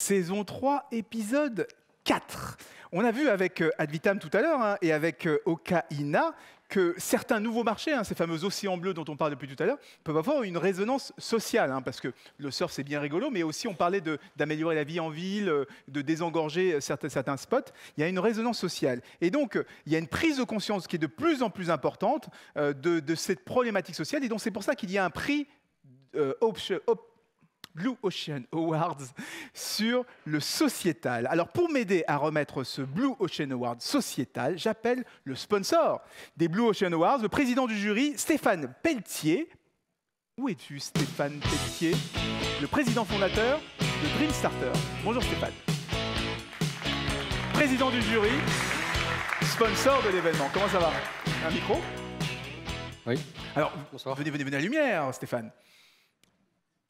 Saison 3, épisode 4. On a vu avec Advitam tout à l'heure hein, et avec Okaina que certains nouveaux marchés, hein, ces fameux océans bleus dont on parle depuis tout à l'heure, peuvent avoir une résonance sociale. Hein, parce que le surf, c'est bien rigolo, mais aussi on parlait d'améliorer la vie en ville, de désengorger certains spots. Il y a une résonance sociale. Et donc, il y a une prise de conscience qui est de plus en plus importante de cette problématique sociale. Et donc, c'est pour ça qu'il y a un prix Blue Ocean Awards sur le sociétal. Alors pour m'aider à remettre ce Blue Ocean Award sociétal, j'appelle le sponsor des Blue Ocean Awards, le président du jury, Stéphane Pelletier. Où es-tu, Stéphane Pelletier, le président fondateur de Dreamstarter. Bonjour Stéphane. Président du jury, sponsor de l'événement. Comment ça va? Un micro? Oui. Alors, bonsoir. Venez à la lumière, Stéphane.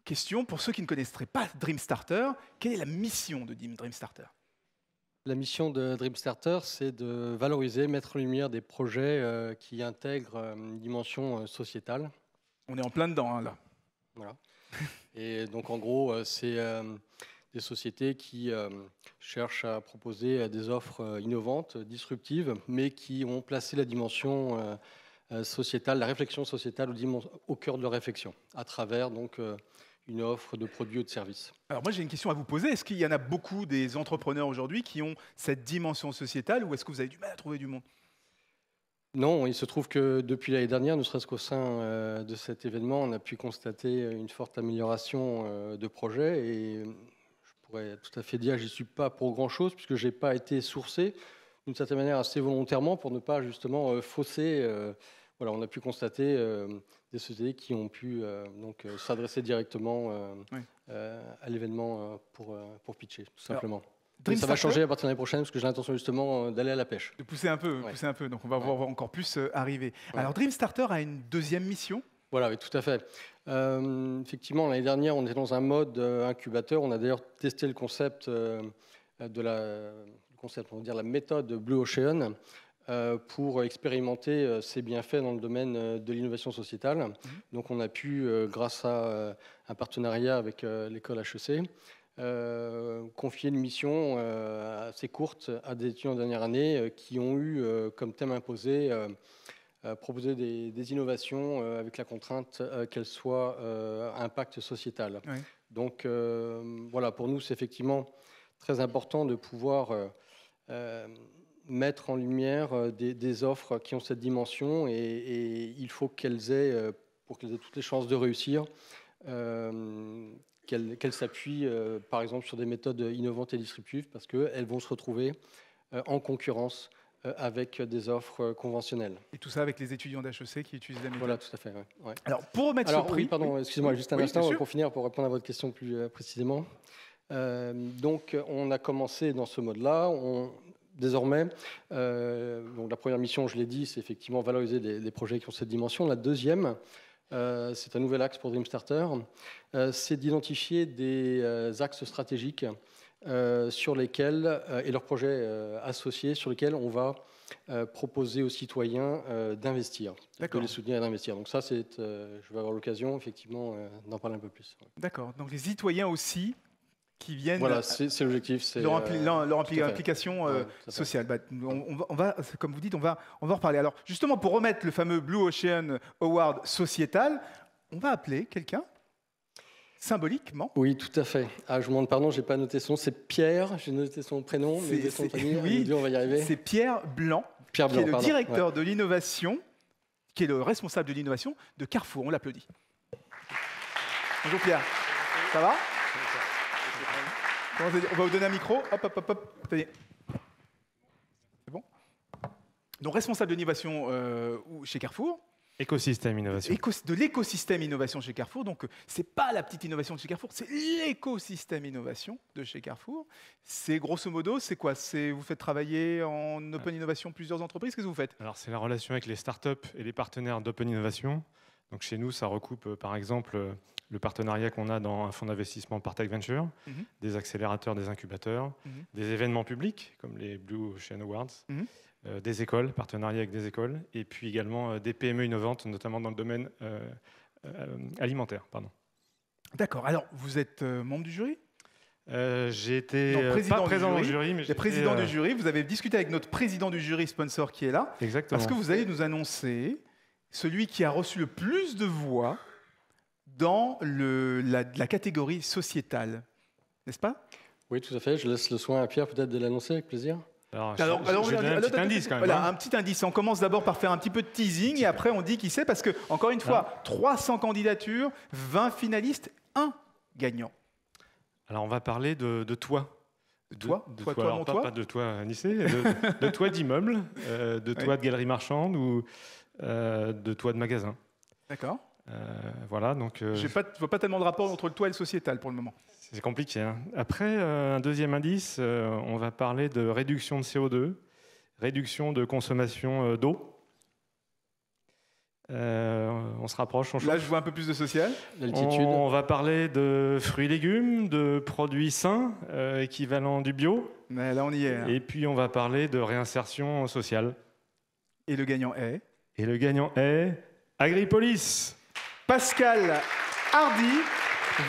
Question pour ceux qui ne connaîtraient pas Dreamstarter, quelle est la mission de Dreamstarter? La mission de Dreamstarter, c'est de valoriser, mettre en lumière des projets qui intègrent une dimension sociétale. On est en plein dedans, hein, là. Voilà. Et donc, en gros, c'est des sociétés qui cherchent à proposer des offres innovantes, disruptives, mais qui ont placé la dimension sociétale, la réflexion sociétale au cœur de leur réflexion, à travers donc une offre de produits ou de services. Alors moi j'ai une question à vous poser. Est-ce qu'il y en a beaucoup des entrepreneurs aujourd'hui qui ont cette dimension sociétale ou est-ce que vous avez du mal à trouver du monde? Non, il se trouve que depuis l'année dernière, ne serait-ce qu'au sein de cet événement, on a pu constater une forte amélioration de projets et je pourrais tout à fait dire que je n'y suis pas pour grand-chose puisque je n'ai pas été sourcé d'une certaine manière assez volontairement pour ne pas justement fausser. Voilà, on a pu constater des sociétés qui ont pu donc s'adresser directement à l'événement pour pitcher, tout simplement. Alors, ça va changer à partir de l'année prochaine parce que j'ai l'intention justement d'aller à la pêche. De pousser un peu, donc on va voir encore plus arriver. Ouais. Alors Dreamstarter a une deuxième mission. Voilà, oui, tout à fait. Effectivement, l'année dernière, on était dans un mode incubateur. On a d'ailleurs testé le concept on va dire la méthode Blue Ocean pour expérimenter ses bienfaits dans le domaine de l'innovation sociétale. Donc on a pu, grâce à un partenariat avec l'école HEC, confier une mission assez courte à des étudiants de dernière année qui ont eu comme thème imposé proposer des innovations avec la contrainte qu'elles soient impact sociétal. Oui. Donc voilà, pour nous c'est effectivement très important de pouvoir mettre en lumière des offres qui ont cette dimension et il faut qu'elles aient, pour qu'elles aient toutes les chances de réussir, qu'elles s'appuient par exemple sur des méthodes innovantes et disruptives parce qu'elles vont se retrouver en concurrence avec des offres conventionnelles. Et tout ça avec les étudiants d'HEC qui utilisent la méthode. Voilà, tout à fait. Ouais. Alors, pour remettre ce prix... Oui, pardon, excusez-moi, juste un instant pour finir, pour répondre à votre question plus précisément. Donc, on a commencé dans ce mode-là. Désormais, donc la première mission, je l'ai dit, c'est effectivement valoriser des projets qui ont cette dimension. La deuxième, c'est un nouvel axe pour Dreamstarter, c'est d'identifier des axes stratégiques sur lesquels, et leurs projets associés, sur lesquels on va proposer aux citoyens d'investir, de les soutenir et d'investir. Donc ça, je vais avoir l'occasion, effectivement, d'en parler un peu plus. D'accord. Donc les citoyens aussi qui viennent... Voilà, c'est l'objectif. Leur implication sociale. Bah, on va, comme vous dites, on va en reparler. Alors, justement, pour remettre le fameux Blue Ocean Award sociétal, on va appeler quelqu'un symboliquement. Oui, tout à fait. Ah, je vous demande pardon, je n'ai pas noté son nom. C'est Pierre, j'ai noté son prénom, mais son famille. Oui, on va y arriver. C'est Pierre Blanc, qui est le directeur de l'innovation, qui est le responsable de l'innovation de Carrefour. On l'applaudit. Bonjour Pierre. Ça va? On va vous donner un micro. Hop. C'est bon? Donc, responsable de l'innovation chez Carrefour. Écosystème innovation. De l'écosystème innovation chez Carrefour. Donc, ce n'est pas la petite innovation de chez Carrefour, c'est l'écosystème innovation de chez Carrefour. C'est grosso modo, c'est quoi? Vous faites travailler en open innovation plusieurs entreprises. Qu'est-ce que vous faites? Alors, c'est la relation avec les startups et les partenaires d'open innovation. Donc, chez nous, ça recoupe, par exemple, le partenariat qu'on a dans un fonds d'investissement Partech Venture, des accélérateurs, des incubateurs, des événements publics, comme les Blue Ocean Awards, des écoles, partenariat avec des écoles, et puis également des PME innovantes, notamment dans le domaine alimentaire. D'accord. Alors, vous êtes membre du jury? J'ai été pas présent dans le jury, mais j'étais président du jury. Vous avez discuté avec notre président du jury sponsor qui est là. Exactement. Parce que vous allez nous annoncer celui qui a reçu le plus de voix dans la catégorie sociétale. N'est-ce pas? Oui, tout à fait. Je laisse le soin à Pierre peut-être de l'annoncer avec plaisir. Alors, je donne un petit indice quand même. Voilà, un petit indice. On commence d'abord par faire un petit peu de teasing et après on dit qui c'est parce que, encore une fois, 300 candidatures, 20 finalistes, 1 gagnant. Alors on va parler de toit. De toit, Alors, pas de toit nissé, de toit d'immeuble, de toit de galerie marchande ou de toit de magasin. D'accord. Voilà, donc. Je ne vois pas tellement de rapport entre le toit et le sociétal pour le moment. C'est compliqué. Hein. Après, un deuxième indice, on va parler de réduction de CO2, réduction de consommation d'eau. On se rapproche, on change. Là, je vois un peu plus de social. L'altitude. On va parler de fruits et légumes, de produits sains, équivalent du bio. Mais là, on y est. Hein. Et puis, on va parler de réinsertion sociale. Et le gagnant est? Et le gagnant est Agripolis. Pascal Hardy,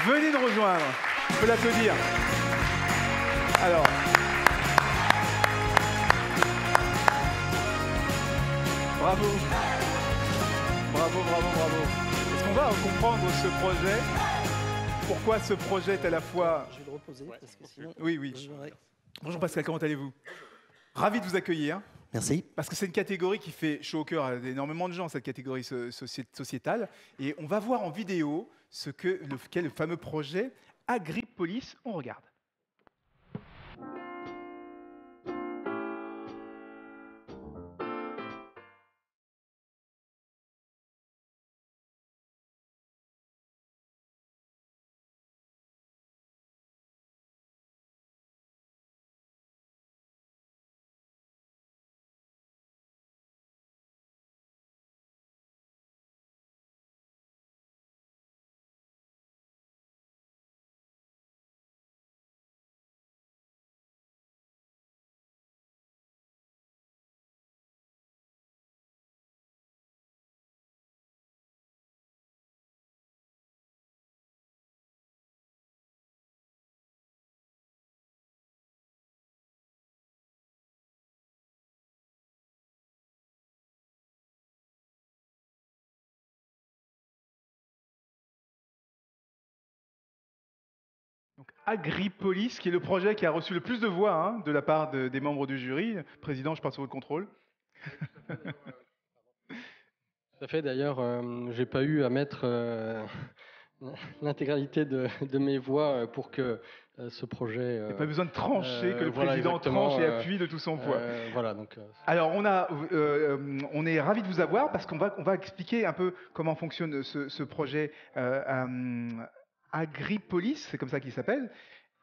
venez nous rejoindre. On peut l'applaudir. Alors. Bravo. Bravo. Est-ce qu'on va comprendre ce projet? Pourquoi ce projet est à la fois... Je vais le reposer, parce que sinon... Oui. Bonjour Pascal, comment allez-vous? Ravi de vous accueillir. Merci. Parce que c'est une catégorie qui fait chaud au cœur à énormément de gens, cette catégorie sociétale. Et on va voir en vidéo qu'est le fameux projet Agripolis. On regarde. Donc, Agripolis, qui est le projet qui a reçu le plus de voix de la part des membres du jury. Président, je passe sur votre contrôle. Tout à fait. D'ailleurs, je n'ai pas eu à mettre l'intégralité de mes voix pour que ce projet... Il n'y a pas besoin de trancher, que le président tranche et appuie de tout son poids. Alors, on est ravis de vous avoir parce qu'on va expliquer un peu comment fonctionne ce projet Agripolis, c'est comme ça qu'il s'appelle.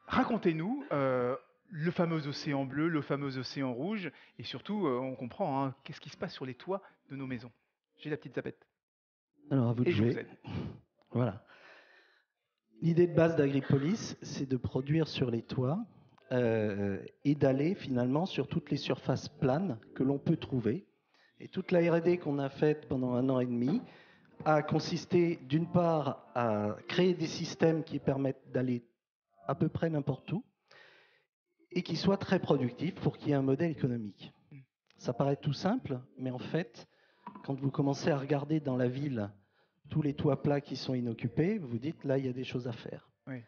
Racontez-nous le fameux océan bleu, le fameux océan rouge, et surtout, on comprend qu'est-ce qui se passe sur les toits de nos maisons. J'ai la petite zapette. Alors, à vous de jouer. Je vous aide. Voilà. L'idée de base d'Agripolis, c'est de produire sur les toits et d'aller finalement sur toutes les surfaces planes que l'on peut trouver. Et toute la R&D qu'on a faite pendant 1 an et demi a consisté d'une part à créer des systèmes qui permettent d'aller à peu près n'importe où et qui soient très productifs pour qu'il y ait un modèle économique. Ça paraît tout simple, mais en fait, quand vous commencez à regarder dans la ville tous les toits plats qui sont inoccupés, vous dites là, il y a des choses à faire. Oui.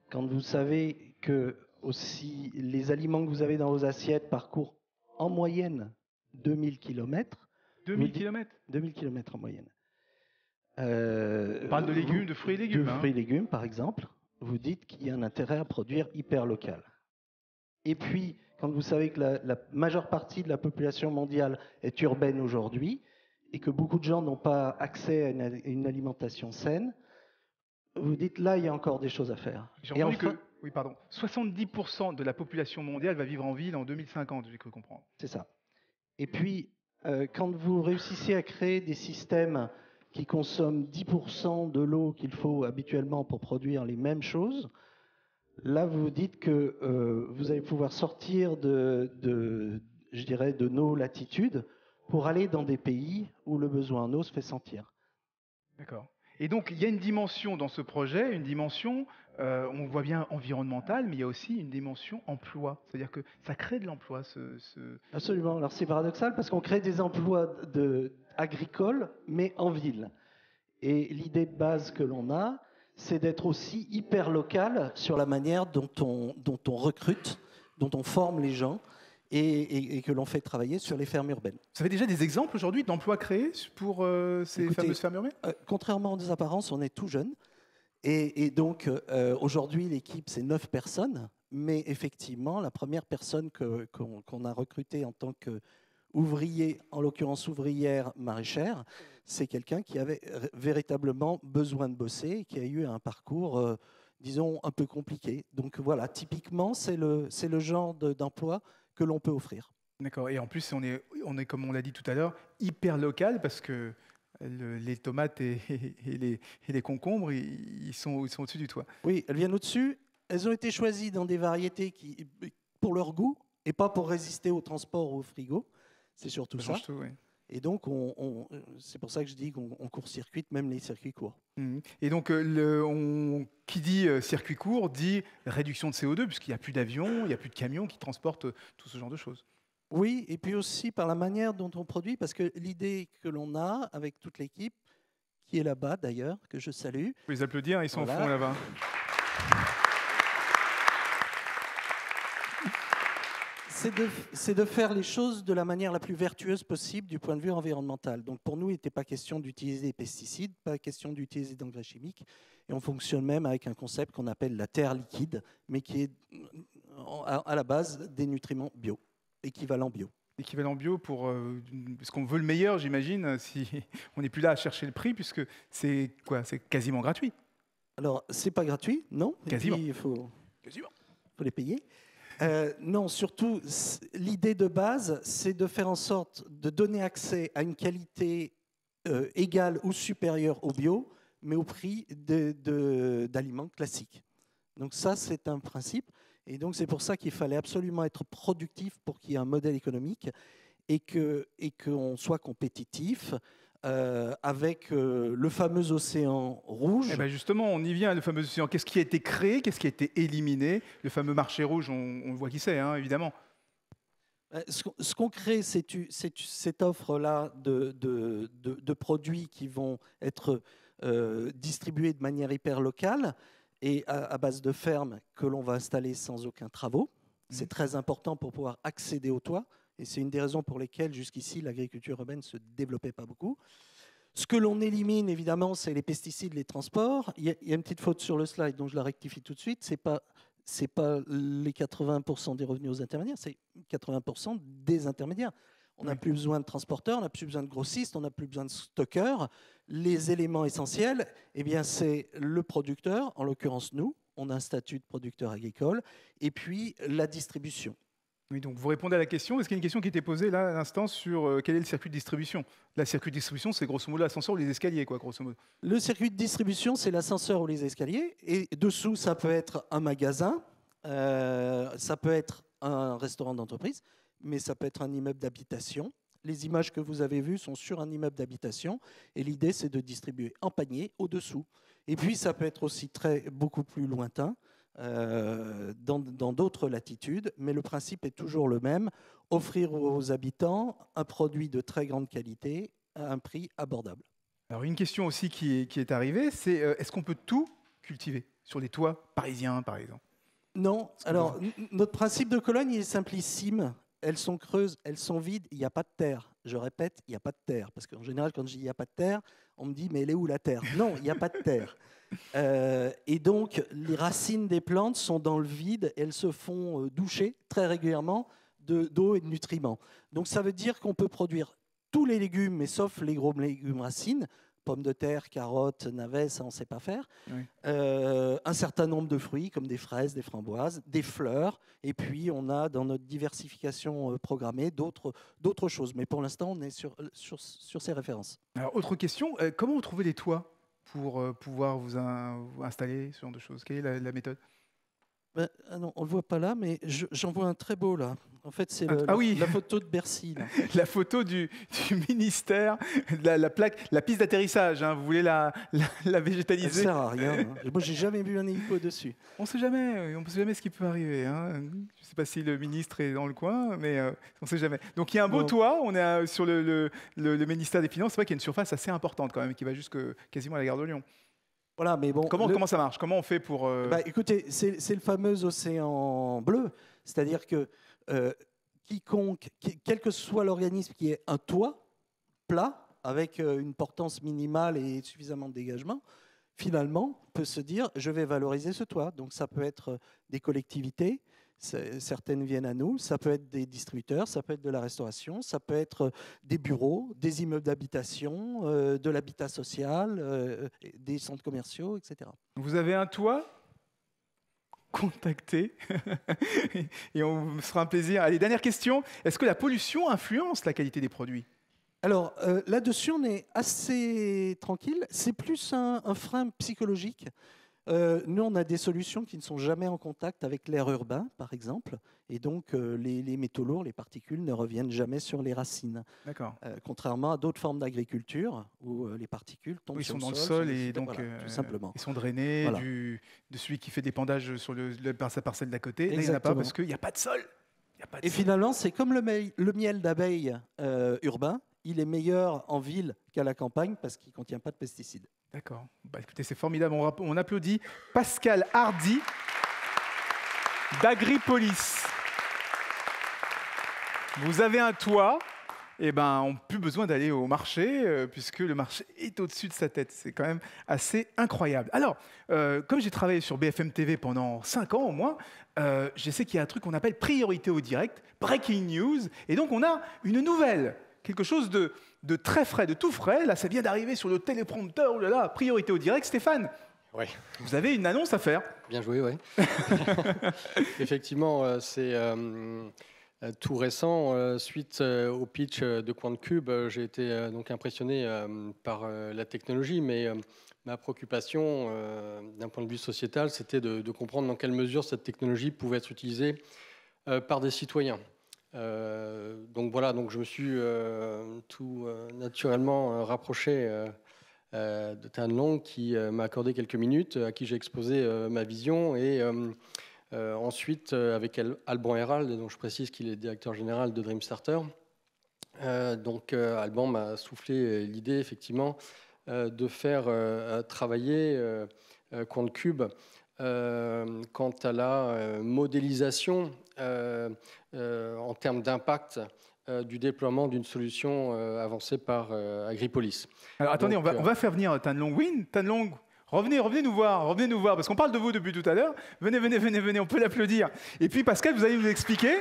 Quand vous savez que aussi les aliments que vous avez dans vos assiettes parcourent en moyenne 2000 km. 2000 km 2000 km en moyenne. On parle de légumes, de fruits et légumes. De fruits et légumes, par exemple. Vous dites qu'il y a un intérêt à produire hyper local. Et puis, quand vous savez que la majeure partie de la population mondiale est urbaine aujourd'hui et que beaucoup de gens n'ont pas accès à une alimentation saine, vous dites là, il y a encore des choses à faire. J'ai entendu que 70% de la population mondiale va vivre en ville en 2050, j'ai cru comprendre. C'est ça. Et puis, quand vous réussissez à créer des systèmes qui consomment 10% de l'eau qu'il faut habituellement pour produire les mêmes choses, là, vous vous dites que vous allez pouvoir sortir de nos latitudes pour aller dans des pays où le besoin en eau se fait sentir. D'accord. Et donc, il y a une dimension dans ce projet, une dimension on voit bien environnemental, mais il y a aussi une dimension emploi. C'est-à-dire que ça crée de l'emploi. Absolument. Alors c'est paradoxal parce qu'on crée des emplois agricoles, mais en ville. Et l'idée de base que l'on a, c'est d'être aussi hyper local sur la manière dont on recrute, dont on forme les gens et que l'on fait travailler sur les fermes urbaines. Vous avez déjà des exemples aujourd'hui d'emplois créés pour ces fameuses fermes urbaines ? Contrairement aux apparences, on est tout jeune. Et donc, aujourd'hui, l'équipe, c'est 9 personnes. Mais effectivement, la première personne qu'on a recrutée en tant qu'ouvrier, en l'occurrence ouvrière maraîchère, c'est quelqu'un qui avait véritablement besoin de bosser et qui a eu un parcours, disons, un peu compliqué. Donc voilà, typiquement, c'est le genre d'emploi que l'on peut offrir. D'accord. Et en plus, on est, comme on l'a dit tout à l'heure, hyper local parce que les tomates et les concombres, ils sont au-dessus du toit. Oui, elles viennent au-dessus. Elles ont été choisies dans des variétés pour leur goût et pas pour résister au transport ou au frigo. C'est surtout ça. Tout, oui. Et donc, c'est pour ça que je dis qu'on court-circuite même les circuits courts. Et donc, qui dit circuit court dit réduction de CO2, puisqu'il n'y a plus d'avions, il n'y a plus de camions qui transportent tout ce genre de choses. Oui, et puis aussi par la manière dont on produit, parce que l'idée que l'on a avec toute l'équipe, qui est là-bas d'ailleurs, que je salue. Vous pouvez les applaudir, ils sont au fond là-bas. C'est de faire les choses de la manière la plus vertueuse possible du point de vue environnemental. Donc pour nous, il n'était pas question d'utiliser des pesticides, pas question d'utiliser d'engrais chimiques. Et on fonctionne même avec un concept qu'on appelle la terre liquide, mais qui est à la base des nutriments bio, équivalent bio. Équivalent bio parce qu'on veut le meilleur, j'imagine, si on n'est plus là à chercher le prix, puisque c'est quasiment gratuit. Alors, c'est pas gratuit, non. Quasiment. Il faut les payer. Non, surtout, l'idée de base, c'est de faire en sorte de donner accès à une qualité égale ou supérieure au bio, mais au prix d'aliments classiques. Donc ça, c'est un principe. Et donc, c'est pour ça qu'il fallait absolument être productif pour qu'il y ait un modèle économique et qu'on soit compétitif avec le fameux océan rouge. Eh ben justement, on y vient, le fameux océan. Qu'est-ce qui a été créé? Qu'est-ce qui a été éliminé? Le fameux marché rouge, on voit qui c'est, hein, évidemment. Ce qu'on crée, c'est cette offre-là de produits qui vont être distribués de manière hyper locale et à base de fermes que l'on va installer sans aucun travaux. C'est très important pour pouvoir accéder au toit. Et c'est une des raisons pour lesquelles, jusqu'ici, l'agriculture urbaine ne se développait pas beaucoup. Ce que l'on élimine, évidemment, c'est les pesticides, les transports. Il y a une petite faute sur le slide, donc je la rectifie tout de suite. Ce n'est pas les 80% des revenus aux intermédiaires, c'est 80% des intermédiaires. On n'a plus besoin de transporteurs, on n'a plus besoin de grossistes, on n'a plus besoin de stockeurs. Les éléments essentiels, eh bien, c'est le producteur, en l'occurrence nous, on a un statut de producteur agricole, et puis la distribution. Oui, donc vous répondez à la question. Est-ce qu'il y a une question qui était posée là à l'instant sur quel est le circuit de distribution? Le circuit de distribution, c'est grosso modo l'ascenseur ou les escaliers, quoi, grosso modo. Le circuit de distribution, c'est l'ascenseur ou les escaliers. Et dessous, ça peut être un magasin, ça peut être un restaurant d'entreprise, mais ça peut être un immeuble d'habitation. Les images que vous avez vues sont sur un immeuble d'habitation. Et l'idée, c'est de distribuer en panier au-dessous. Et puis, ça peut être aussi beaucoup plus lointain. Dans d'autres latitudes, mais le principe est toujours le même, offrir aux habitants un produit de très grande qualité à un prix abordable. Alors une question aussi qui est arrivée, c'est est-ce qu'on peut tout cultiver sur les toits parisiens, par exemple? Non, alors notre principe de colonne il est simplissime, elles sont creuses, elles sont vides, il n'y a pas de terre. Je répète, il n'y a pas de terre, parce qu'en général quand je dis il n'y a pas de terre, on me dit mais elle est où la terre? Non, il n'y a pas de terre. Et donc, les racines des plantes sont dans le vide, elles se font doucher très régulièrement d'eau et de nutriments. Donc, ça veut dire qu'on peut produire tous les légumes, mais sauf les gros légumes racines, pommes de terre, carottes, navets, ça on ne sait pas faire. Oui. Un certain nombre de fruits, comme des fraises, des framboises, des fleurs, et puis on a dans notre diversification programmée d'autres choses. Mais pour l'instant, on est sur ces références. Alors, autre question, comment vous trouvez les toits pour pouvoir vous installer, ce genre de choses? Quelle est la méthode? Non, on ne le voit pas là, mais j'en vois un très beau là. En fait, c'est oui. la photo de Bercy. Là. La photo du ministère, la piste d'atterrissage. Hein. Vous voulez la végétaliser? Elle sert à rien. Hein. Moi, j'ai jamais vu un hélico dessus. On ne sait jamais ce qui peut arriver. Hein. Je ne sais pas si le ministre est dans le coin, mais on ne sait jamais. Donc il y a un beau toit. On est sur le ministère des Finances. C'est vrai qu'il y a une surface assez importante quand même, qui va jusque quasiment à la gare de Lyon. Voilà, mais bon. Comment ça marche? Comment on fait pour écoutez, c'est le fameux océan bleu, c'est-à-dire que quiconque, quel que soit l'organisme qui ait un toit plat avec une portance minimale et suffisamment de dégagement, finalement peut se dire je vais valoriser ce toit. Donc ça peut être des collectivités, certaines viennent à nous, ça peut être des distributeurs, ça peut être de la restauration, ça peut être des bureaux, des immeubles d'habitation, de l'habitat social, des centres commerciaux, etc. Vous avez un toit? Contactez et on me fera un plaisir. Allez, dernière question. Est-ce que la pollution influence la qualité des produits? Alors là-dessus, on est assez tranquille. C'est plus un frein psychologique. Nous, on a des solutions qui ne sont jamais en contact avec l'air urbain, par exemple, et donc les métaux lourds, les particules ne reviennent jamais sur les racines. D'accord. Contrairement à d'autres formes d'agriculture où les particules tombent ils sur sont le dans sol, le sol et donc tout simplement. ils sont drainés Voilà. de celui qui fait l'épandage sur sa parcelle d'à côté. Là, il n'y en a pas parce qu'il n'y a pas de sol. Et finalement, c'est comme le miel d'abeille urbain. Il est meilleur en ville qu'à la campagne parce qu'il ne contient pas de pesticides. D'accord. Écoutez, c'est formidable. On applaudit Pascal Hardy d'Agripolis. Vous avez un toit, on n'a plus besoin d'aller au marché puisque le marché est au-dessus de sa tête. C'est quand même assez incroyable. Alors, comme j'ai travaillé sur BFM TV pendant 5 ans au moins, je sais qu'il y a un truc qu'on appelle priorité au direct, breaking news, et donc on a une nouvelle. Quelque chose de très frais, de tout frais. Là, ça vient d'arriver sur le téléprompteur. Oh là là, priorité au direct. Stéphane, oui. Vous avez une annonce à faire. Bien joué, oui. Effectivement, c'est tout récent. Suite au pitch de QuantCube, j'ai été donc impressionné par la technologie, mais ma préoccupation, d'un point de vue sociétal, c'était de comprendre dans quelle mesure cette technologie pouvait être utilisée par des citoyens. Donc voilà, donc je me suis tout naturellement rapproché de Tan Long qui m'a accordé quelques minutes, à qui j'ai exposé ma vision et ensuite avec Alban Hérald, dont je précise qu'il est directeur général de Dreamstarter. Donc Alban m'a soufflé l'idée effectivement de faire travailler QuantCube quant à la modélisation en termes d'impact du déploiement d'une solution avancée par Agripolis. Alors attendez, on va faire venir Tan Long Win. Tan Long, revenez nous voir, parce qu'on parle de vous depuis tout à l'heure. Venez, on peut l'applaudir. Et puis Pascal, vous allez nous expliquer.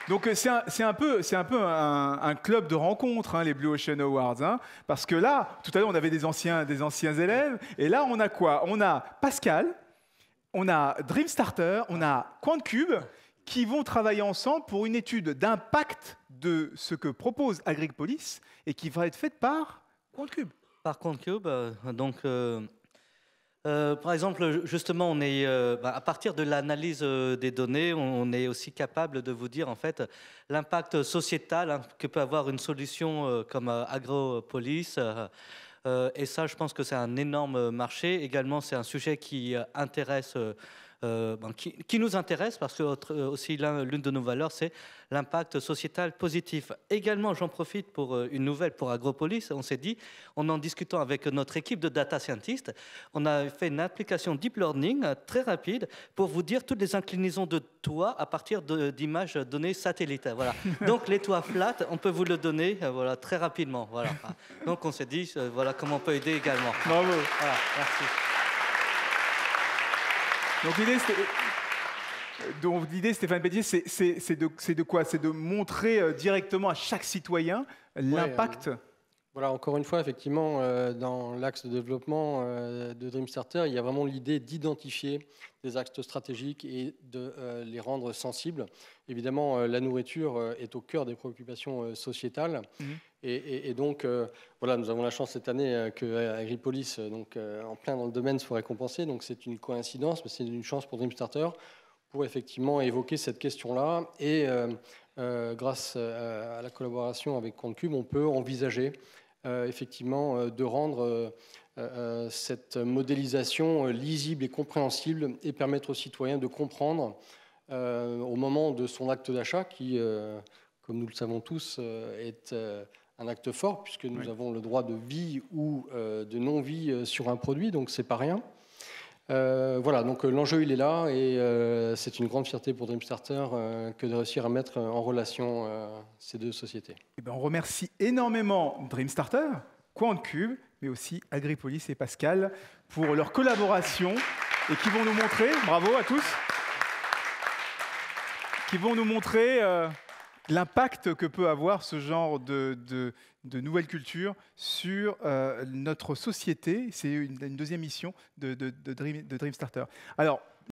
Donc c'est un peu un club de rencontres, hein, les Blue Ocean Awards, hein, parce que là, tout à l'heure, on avait des anciens élèves, et là, on a quoi? On a Pascal, on a Dreamstarter, on a QuantCube, qui vont travailler ensemble pour une étude d'impact de ce que propose Agripolis, et qui va être faite par QuantCube. Par QuantCube, par exemple, justement, on est, à partir de l'analyse des données, on est aussi capable de vous dire en fait l'impact sociétal que peut avoir une solution comme Agripolis. Et ça, je pense que c'est un énorme marché. Également, c'est un sujet qui intéresse, qui nous intéresse parce que aussi l'une de nos valeurs, c'est l'impact sociétal positif. Également, j'en profite pour une nouvelle pour Agripolis. On s'est dit, en discutant avec notre équipe de data scientists, on a fait une application deep learning très rapide pour vous dire toutes les inclinaisons de toit à partir d'images données satellites. Voilà. Donc les toits flats, on peut vous le donner voilà, très rapidement. Voilà. Donc on s'est dit, voilà comment on peut aider également. Bravo. Voilà, merci. Donc l'idée, Stéphane Bédier, c'est de quoi? C'est de montrer directement à chaque citoyen l'impact. Voilà, encore une fois, effectivement, dans l'axe de développement de Dreamstarter, il y a vraiment l'idée d'identifier des axes stratégiques et de les rendre sensibles. Évidemment, la nourriture est au cœur des préoccupations sociétales. Et donc, voilà, nous avons la chance cette année que Agripolis, donc en plein dans le domaine, soit récompensé. Donc c'est une coïncidence, mais c'est une chance pour Dreamstarter pour effectivement évoquer cette question-là. Et grâce à la collaboration avec Compte-Cube, on peut envisager effectivement de rendre cette modélisation lisible et compréhensible et permettre aux citoyens de comprendre au moment de son acte d'achat qui, comme nous le savons tous, est un acte fort puisque nous avons le droit de vie ou de non-vie sur un produit, donc c'est pas rien. Voilà, donc l'enjeu il est là et c'est une grande fierté pour Dreamstarter que de réussir à mettre en relation ces deux sociétés. Et on remercie énormément Dreamstarter, Compte-Cube, mais aussi Agripolis et Pascal pour leur collaboration et qui vont nous montrer, bravo à tous, qui vont nous montrer l'impact que peut avoir ce genre de nouvelle culture sur notre société. C'est une deuxième mission de Dreamstarter. Alors,